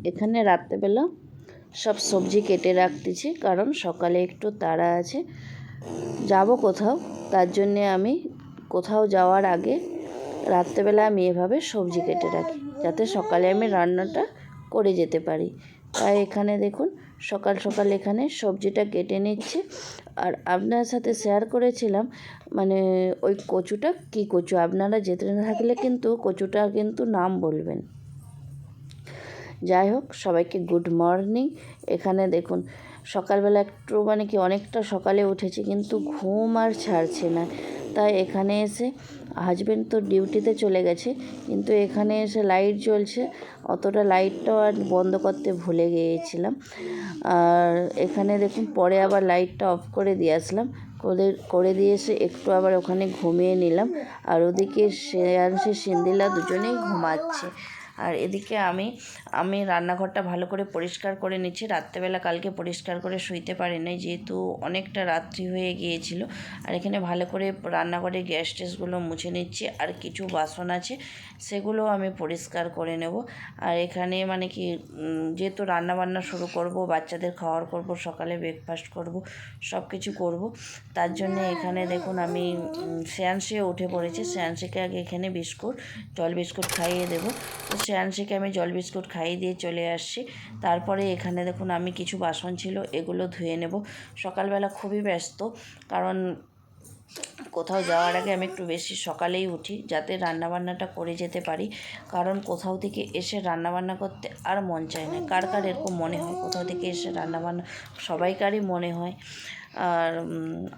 এখানে রাত্রেবেলা সব সবজি কেটে রাখতেছি, কারণ সকালে একটু তাড়া আছে, যাব কোথাও। তার জন্যে আমি কোথাও যাওয়ার আগে রাত্রেবেলা আমি এভাবে সবজি কেটে রাখি, যাতে সকালে আমি রান্নাটা করে যেতে পারি। তাই এখানে দেখুন সকাল সকাল এখানে সবজিটা কেটে নিচ্ছি। আর আপনার সাথে শেয়ার করেছিলাম মানে ওই কচুটা কী কচু, আপনারা যেতে থাকলে কিন্তু কচুটার কিন্তু নাম বলবেন। যাই হোক, সবাইকে গুড মর্নিং। এখানে দেখুন সকালবেলা একটু মানে কি অনেকটা সকালে উঠেছি, কিন্তু ঘুম আর ছাড়ছে না। তাই এখানে এসে হাজব্যান্ড তো ডিউটিতে চলে গেছে, কিন্তু এখানে এসে লাইট জ্বলছে, অতটা লাইটটাও আর বন্ধ করতে ভুলে গিয়েছিলাম। আর এখানে দেখুন পরে আবার লাইটটা অফ করে দিয়ে আসলাম, করে দিয়ে এসে একটু আবার ওখানে ঘুমিয়ে নিলাম। আর ওদিকে শ্রেয়াংশী সিন্দিলা দুজনেই ঘুমাচ্ছে। আর এদিকে আমি রান্নাঘরটা ভালো করে পরিষ্কার করে নিচ্ছি। রাত্রেবেলা কালকে পরিষ্কার করে শুইতে পারি নাই, যেহেতু অনেকটা রাত্রি হয়ে গিয়েছিল। আর এখানে ভালো করে রান্নাঘরে গ্যাস ট্যাসগুলো মুছে নিচ্ছি, আর কিছু বাসন আছে সেগুলো আমি পরিষ্কার করে নেব। আর এখানে মানে কি যেহেতু রান্নাবান্না শুরু করব, বাচ্চাদের খাওয়ার করব, সকালে ব্রেকফাস্ট করব, সব কিছু করব, তার জন্য এখানে দেখুন আমি শ্রেয়াংশীও উঠে পড়েছে। শ্রেয়াংশীকে আগে এখানে জল বিস্কুট খাইয়ে দেবো। তো শ্রেয়াংশীকে আমি জল বিস্কুট খাইয়ে দিয়ে চলে আসছি। তারপরে এখানে দেখুন আমি কিছু বাসন ছিল এগুলো ধুয়ে নেব। সকালবেলা খুবই ব্যস্ত, কারণ কোথাও যাওয়ার আগে আমি একটু বেশি সকালেই উঠি, যাতে রান্নাবান্নাটা করে যেতে পারি। কারণ কোথাও থেকে এসে রান্নাবান্না করতে আর মন চায় না। কার কার এরকম মনে হয় কোথাও থেকে এসে রান্নাবান্না, সবাইকারই মনে হয়। আর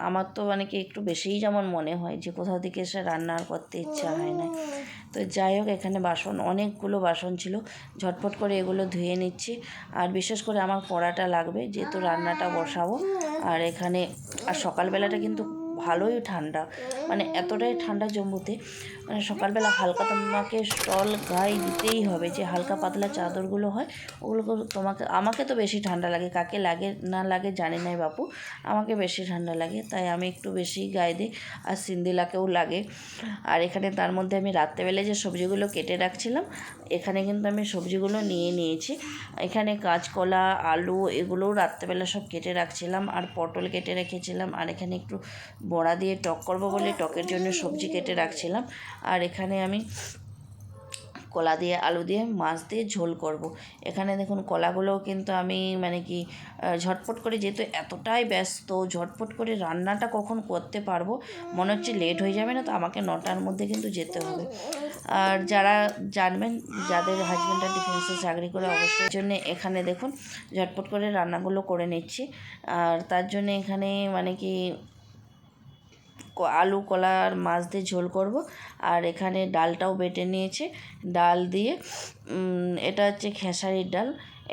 আমার তো মানে কি একটু বেশিই যেমন মনে হয় যে কোথাও থেকে এসে রান্না আর করতে ইচ্ছা হয় না। তো যাই হোক, এখানে অনেকগুলো বাসন ছিল, ঝটফট করে এগুলো ধুয়ে নিচ্ছি। আর বিশেষ করে আমার কড়াটা লাগবে, যেহেতু রান্নাটা বসাবো। আর এখানে আর সকালবেলাটা কিন্তু ভালোই ঠান্ডা, মানে এতটাই ঠান্ডা জম্মুতে, মানে সকালবেলা হালকা তোমাকে স্টল গায়ে দিতেই হবে, যে হালকা পাতলা চাদরগুলো হয় ওগুলো আমাকে তো বেশি ঠান্ডা লাগে, কাকে লাগে না লাগে জানি না বাপু, আমাকে বেশি ঠান্ডা লাগে, তাই আমি একটু বেশি গায়ে দিই। আর সিন্দিলাকেও লাগে। আর এখানে তার মধ্যে আমি রাত্রেবেলায় যে সবজিগুলো কেটে রাখছিলাম, এখানে কিন্তু আমি সবজিগুলো নিয়ে নিয়েছি। এখানে কাঁচকলা, আলু এগুলোও রাত্রেবেলা সব কেটে রাখছিলাম, আর পটল কেটে রেখেছিলাম। আর এখানে একটু বড়া দিয়ে টক করবো বলে টকের জন্য সবজি কেটে রাখছিলাম। আর এখানে আমি কলা দিয়ে, আলু দিয়ে, মাছ দিয়ে ঝোল করব। এখানে দেখুন কলাগুলোও কিন্তু আমি মানে কি ঝটপট করে, যেহেতু এতটাই ব্যস্ত, ঝটপট করে রান্নাটা কখন করতে পারবো, মনে হচ্ছে লেট হয়ে যাবে না, তো আমাকে 9টার মধ্যে কিন্তু যেতে হবে। আর যারা জানবেন, যাদের হাজব্যান্ডরা ডিফেন্সে চাকরি করে, অবশ্যই জন্য এখানে দেখুন ঝটপট করে রান্নাগুলো করে নিচ্ছি। আর তার জন্য এখানে মানে কি আলু, কলা আর মাছ দিয়ে ঝোল করব। আর এখানে ডালটাও বেটে নিয়েছে, ডাল দিয়ে এটা হচ্ছে খেসারির ডাল।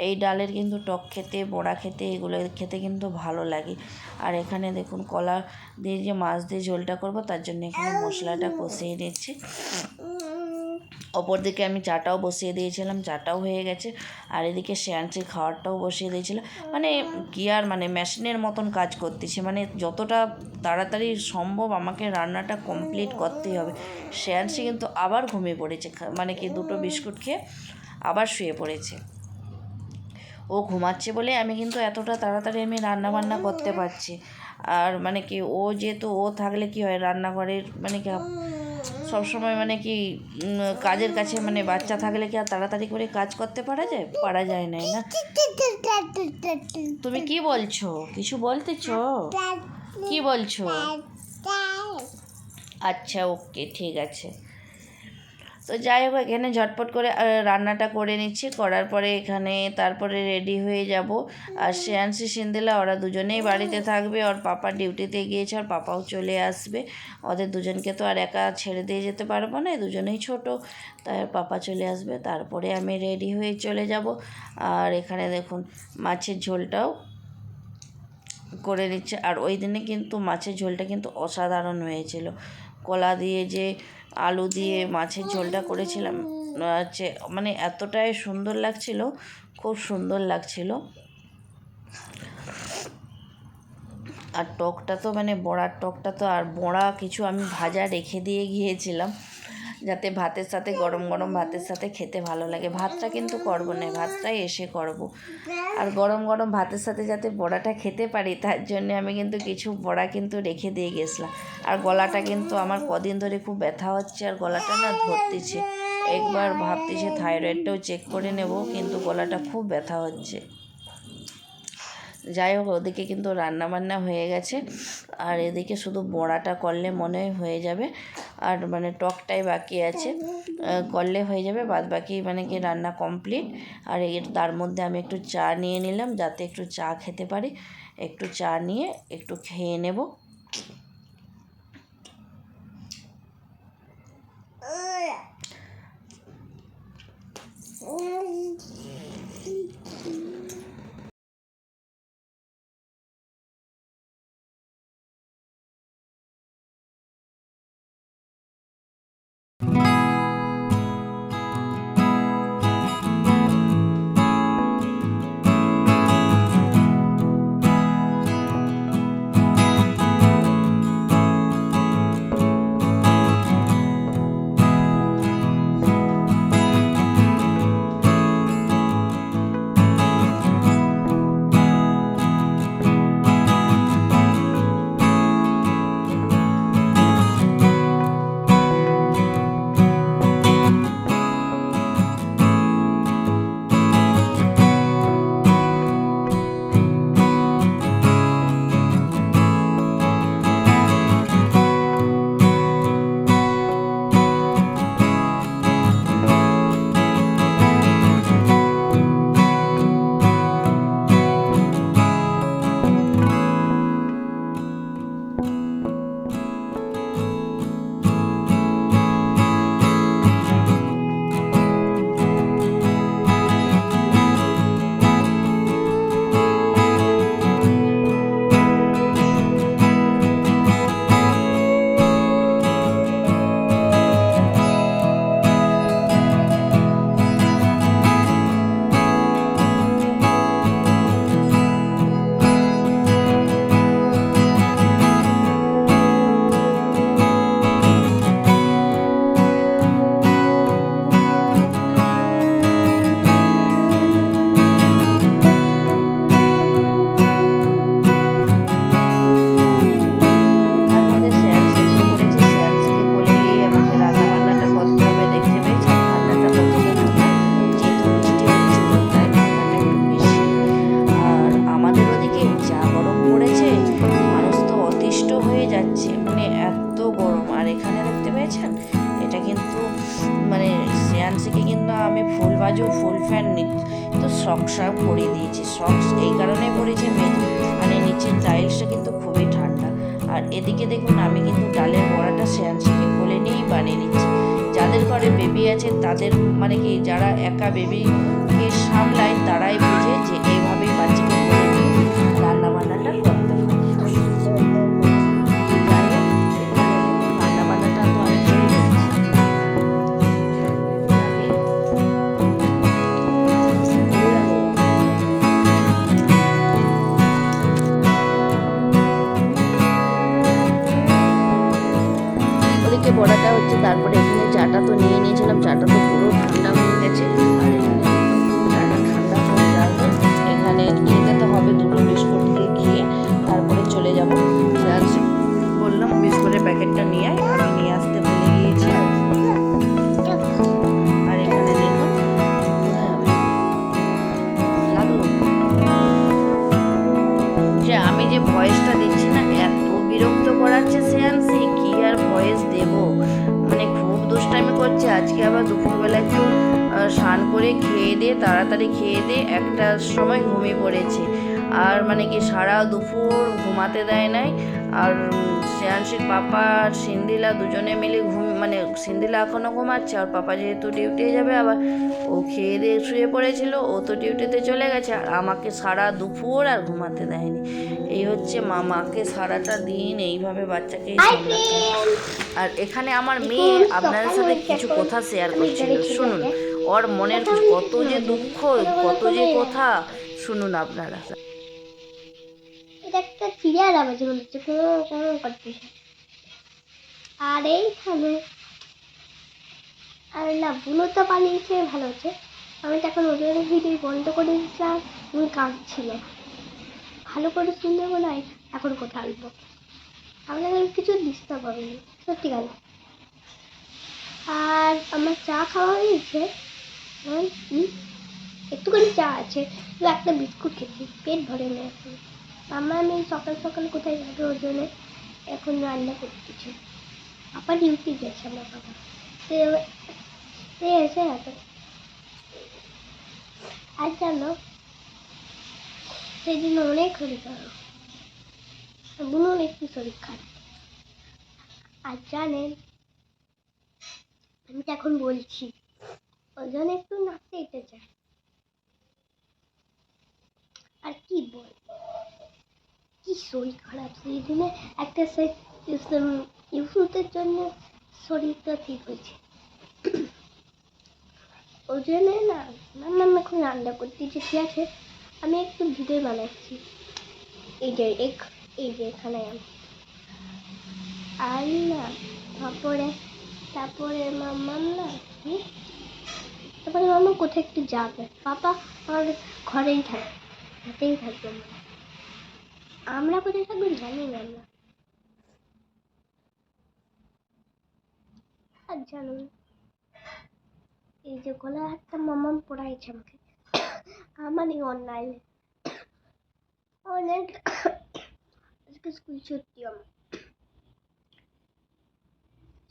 এই ডালের কিন্তু টক খেতে, বড়া খেতে, এগুলো খেতে কিন্তু ভালো লাগে। আর এখানে দেখুন কলা দিয়ে যে মাছ দিয়ে ঝোলটা করব, তার জন্য এখানে মশলাটা কষিয়ে নিচ্ছি। অপরদিকে আমি চাটাও বসিয়ে দিয়েছিলাম, চাটাও হয়ে গেছে। আর এদিকে শ্রেয়াংশীর খাবারটাও বসিয়ে দিয়েছিলাম। মানে কি আর মানে মেশিনের মতন কাজ করতেছি, মানে যতটা তাড়াতাড়ি সম্ভব আমাকে রান্নাটা কমপ্লিট করতেই হবে। শ্রেয়াংশী কিন্তু আবার ঘুমিয়ে পড়েছে, মানে কি 2টো বিস্কুট খেয়ে আবার শুয়ে পড়েছে। ও ঘুমাচ্ছে বলে আমি কিন্তু এতটা তাড়াতাড়ি আমি রান্নাবান্না করতে পারছি। আর মানে কি ও যেহেতু ও থাকলে কি হয়, রান্নাঘরের মানে কি সবসময় মানে কি কাজের কাছে, মানে বাচ্চা থাকলে কি আর তাড়াতাড়ি করে কাজ করতে পারা যায় না। তুমি কি বলছো? কিছু বলতেছো? কি বলছো? আচ্ছা, ওকে, ঠিক আছে। তো যাই হোক, এখানে ঝটপট করে রান্নাটা করে নিচ্ছি, করার পরে এখানে তারপরে রেডি হয়ে যাব। আর শ্রেয়াংশী, সিন্দিলা ওরা দুজনেই বাড়িতে থাকবে, ওর পাপা ডিউটিতে গিয়েছে, ওর পাপাও চলে আসবে। ওদের দুজনকে তো আর একা ছেড়ে দিয়ে যেতে পারবো না, দুজনেই ছোট, তাই পাপা চলে আসবে। তারপরে আমি রেডি হয়ে চলে যাব। আর এখানে দেখুন মাছের ঝোলটাও করে নিচ্ছে। আর ওই দিনে কিন্তু মাছের ঝোলটা কিন্তু অসাধারণ হয়েছিল। কলা দিয়ে যে আলু দিয়ে মাছের ঝোলটা করেছিলাম, হচ্ছে মানে এতটাই সুন্দর লাগছিল, খুব সুন্দর লাগছিল। আর টকটা তো মানে বড়ার টকটা তো, আর বড়া কিছু আমি ভাজা রেখে দিয়ে গিয়েছিলাম, যাতে ভাতের সাথে গরম গরম ভাতের সাথে খেতে ভালো লাগে। ভাতটা কিন্তু করবো না, ভাতটাই এসে করব। আর গরম গরম ভাতের সাথে যাতে বড়াটা খেতে পারি তার জন্য আমি কিন্তু কিছু বড়া কিন্তু রেখে দিয়ে গেছিলাম। আর গলাটা কিন্তু আমার কদিন ধরে খুব ব্যথা হচ্ছে আর গলাটা না ধরতেছে। একবার ভাবতেছি থাইরয়েডটাও চেক করে নেব, কিন্তু গলাটা খুব ব্যথা হচ্ছে। যাই হোক, ওদিকে কিন্তু রান্নাবান্না হয়ে গেছে আর এদিকে শুধু বড়াটা করলে মনে হয় হয়ে যাবে। আর মানে টকটাই বাকি আছে, করলে হয়ে যাবে, বাদ বাকি মানে কি রান্না কমপ্লিট। আর এর তার মধ্যে আমি একটু চা নিয়ে নিলাম যাতে একটু চা খেতে পারি। একটু চা নিয়ে একটু খেয়ে নেব। ফুল ফ্যান তো সক পরিয়ে দিয়েছি। সক্স এই কারণে পরেছি, মানে নিচের টাইলসটা কিন্তু খুবই ঠান্ডা। আর এদিকে দেখুন আমি কিন্তু ডালের বড়াটা শ্রেয়াংশীকে কোলে নিয়েই বানিয়ে নিচ্ছি। যাদের ঘরে বেবি আছে তাদের মানে কি যারা একা বেবিকে সামলায় তারাই বোঝে যে এইভাবেই বাচ্চাকে কোলে নিয়ে রান্নাবান্নাটা করতে হয়। রান্নাবান্নাটা তো আমি করে নিচ্ছি। ওদিকে বড়াটা হচ্ছে, তারপরে এখানে চাটা তো নিয়ে নিয়েছিলাম, চাটা তো পুরো ঠান্ডা হয়ে গেছে। আর এখানে চাটা ঠান্ডা হয়ে যাবে, এখানে নিয়ে যেতে হবে দুটো বিস্কুট দিয়ে খেয়ে তারপরে চলে যাবো। বললাম বিস্কুটের প্যাকেটটা নিয়ে আয়, আমি নিয়ে আসতে ভুলে গিয়েছি। আর এখানে দেখুন লাগলো যে আমি যে ভয়েসটা দিচ্ছি না, এত বিরক্ত করাচ্ছে শ্রেয়াংশী, কি আর ভয়েস দেব। মানে খুব দুষ্টামি করছে। আজকে আবার দুপুরবেলা একটু স্নান করে খেয়ে দিয়ে তাড়াতাড়ি খেয়ে দিয়ে 1টার সময় ঘুমিয়ে পড়েছে। আর মানে কি সারা দুপুর ঘুমাতে দেয় নাই। আর শ্রেয়াংশীর পাপা আর সিন্দিলা দুজনে মিলে মানে সিন্দিলা এখনও ঘুমাচ্ছে, আর পাপা যেহেতু ডিউটি যাবে আবার ও খেয়ে দিয়ে শুয়ে পড়েছিল, ও তো ডিউটিতে চলে গেছে। আর আমাকে সারা দুপুর আর ঘুমাতে দেয়নি। এই হচ্ছে মাকে সারাটা দিন এইভাবে বাচ্চাকে সামলাতে। আর এখানে আমার মেয়ে আপনাদের সাথে কিছু কথা শেয়ার করছিল, শুনুন। ওর মনের কত যে দুঃখ, কত যে কথা, শুনুন আপনারা। এটা একটা চিড়িয়ার আওয়াজ মনে হচ্ছে করতেছে। আর এইখানে আর না, বুনো তো পালিয়েছে, ভালো হচ্ছে। আমি তো এখন ওদের ভিডিও বন্ধ করে দিয়েছিলাম, তুমি কাঁদছিল। ভালো করে শুনতে নয়, এখন কথা আসবো। আপনাদের কিছু ডিস্টার্ব হবে না, সত্যি কথা। আর আমার চা খাওয়া হয়েছে। একটুখানি চা আছে, একটা বিস্কুট খেয়েছি, পেট ভরে না এখন। আমি সকাল সকাল কোথায় যাবে ওর জন্য এখন রান্না করতেছি। আবার ডিউটি গেছে আমার বাবা, সে সে এসে এখন। আর জানো, সেদিন অনেক শরীর খারাপ, বুনুর একটু শরীর খারাপ। আর জানেন, আমি তো এখন বলছি ওই জন্য একটু নাচতে যেতে চাই। আর কি বল, কি শরীর খারাপ, সেই দিনে একটা সে ইউসুফের জন্য শরীরটা ঠিক হয়েছে। ওই জন্য না, মাম্মা এখন রান্না করতেছি, ঠিক আছে। আমি একটু ভিডিও বানাচ্ছি, এই যে এখানে আমি। আর না, তারপরে তারপরে মাম্মাম না তারপরে মাম্মা কোথায় একটু যাবে, পাপা আমার ঘরেই থাকবে, হাতেই থাকবে। আমরা কোথায় থাকবো জানি না আমরা। আর জানো, এই যে গলা হাতটা মাম্মাম পড়াইছে আমাকে, আমারই অনলাইনে অনেক। আজকে স্কুল ছুটি, আমার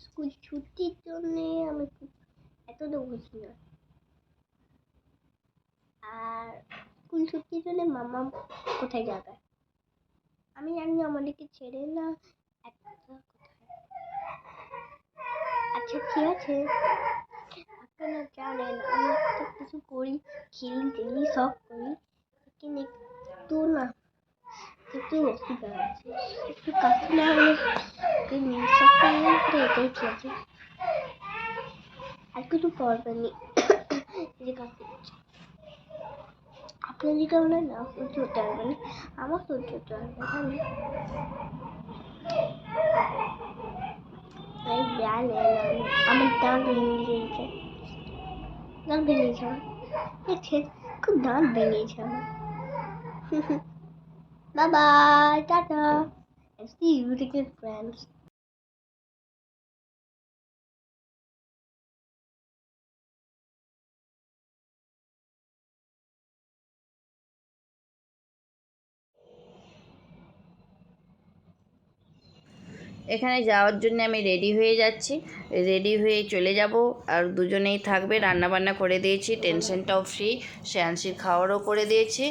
স্কুল ছুটির জন্যে আমি এতটা বুঝি না। আর স্কুল ছুটির জন্য মাম্মাম কোথায় যাবে আমি জানি না, আমাদেরকে ছেড়ে না একটা কোথায়। আচ্ছা ঠিক আছে, আপনারা জানেন আমি তো কিছু করি, খেলি টেলি সব করি, কিন্তু একটু না, একটু অসুবিধা আছে, একটু কাছে না হলে সব করলাম, এটাই ঠিক আছে। আর কিছু করবেনি যে কাছে আপনার দিকে মনে হয় না সহ্য হতে পারবে না, আমার সহ্য হতে পারবে না। এই জানেন আমার দাঁত ভেঙে গিয়েছে, দাঁত ভেঙেছে আমার, দেখছে খুব দাঁত ভেঙেছে আমার। Bye bye, tata, see you again friends. এখানে যাওয়ার জন্য আমি রেডি হয়ে যাচ্ছি, রেডি হয়ে চলে যাব। আর দুজনেই থাকবে, রান্নাবান্না করে দিয়েছি, টেনশনটাও ফ্রি, শ্রেয়াংশীর খাওয়ারও করে দিয়েছি।